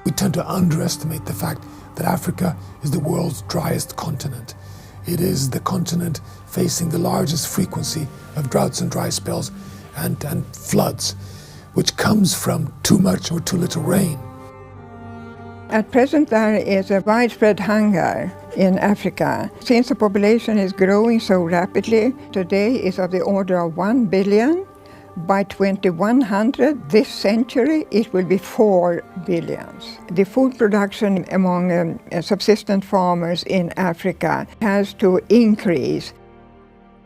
We tend to underestimate the fact that Africa is the world's driest continent. It is the continent facing the largest frequency of droughts and dry spells and floods, which comes from too much or too little rain. At present, there is a widespread hunger in Africa. Since the population is growing so rapidly, today is of the order of 1 billion. By 2100, this century, it will be 4 billions. The food production among subsistence farmers in Africa has to increase.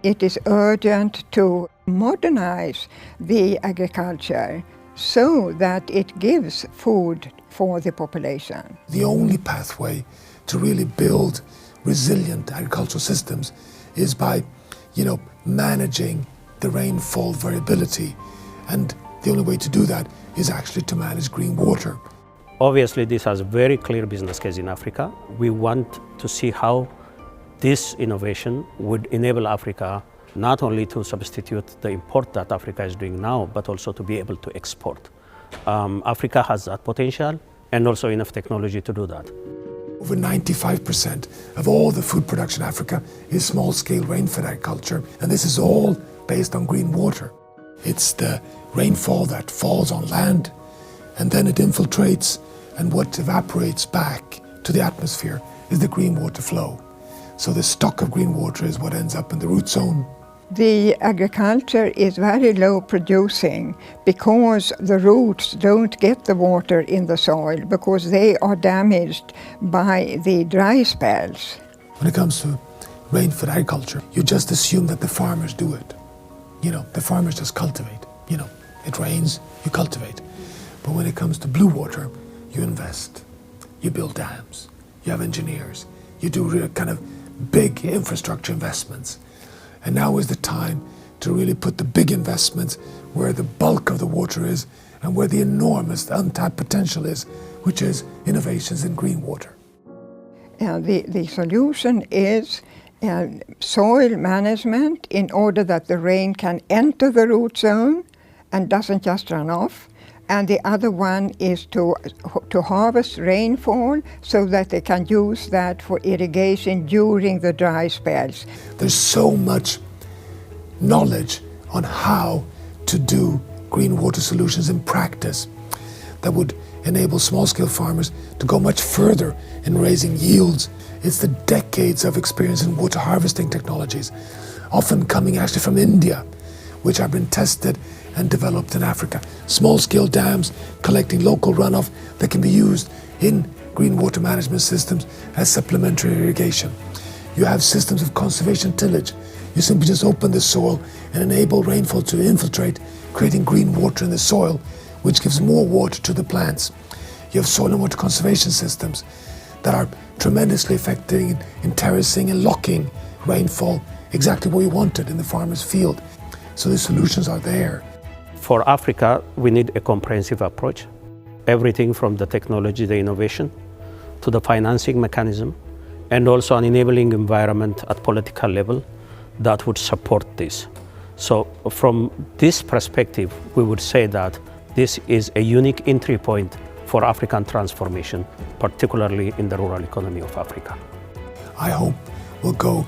It is urgent to modernize the agriculture so that it gives food for the population. The only pathway to really build resilient agricultural systems is by, managing the rainfall variability. And the only way to do that is actually to manage green water. Obviously, this has a very clear business case in Africa. We want to see how this innovation would enable Africa not only to substitute the import that Africa is doing now, but also to be able to export. Africa has that potential and also enough technology to do that. Over 95% of all the food production in Africa is small-scale rainfed agriculture, and this is all based on green water. It's the rainfall that falls on land, and then it infiltrates, and what evaporates back to the atmosphere is the green water flow. So the stock of green water is what ends up in the root zone. The agriculture is very low producing because the roots don't get the water in the soil because they are damaged by the dry spells. When it comes to rainfed agriculture, you just assume that the farmers do it. The farmers just cultivate. It rains, you cultivate. But when it comes to blue water, you invest. You build dams. You have engineers. You do real kind of big infrastructure investments. And now is the time to really put the big investments where the bulk of the water is and where the enormous untapped potential is, which is innovations in green water. The solution is soil management in order that the rain can enter the root zone and doesn't just run off. And the other one is to harvest rainfall so that they can use that for irrigation during the dry spells. There's so much knowledge on how to do green water solutions in practice that would enable small-scale farmers to go much further in raising yields. It's the decades of experience in water harvesting technologies, often coming actually from India, which have been tested and developed in Africa. Small-scale dams collecting local runoff that can be used in green water management systems as supplementary irrigation. You have systems of conservation tillage. You simply just open the soil and enable rainfall to infiltrate, creating green water in the soil, which gives more water to the plants. You have soil and water conservation systems that are tremendously effective in terracing and locking rainfall exactly where you want it in the farmer's field. So the solutions are there. For Africa, we need a comprehensive approach. Everything from the technology, the innovation, to the financing mechanism, and also an enabling environment at political level that would support this. So from this perspective, we would say that this is a unique entry point for African transformation, particularly in the rural economy of Africa. I hope we'll go,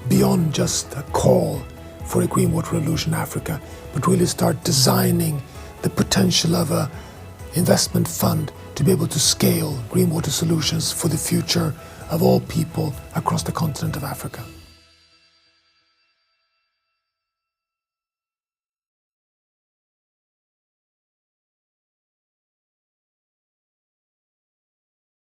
beyond just a call for a green water revolution in Africa, but really start designing the potential of an investment fund to be able to scale green water solutions for the future of all people across the continent of Africa.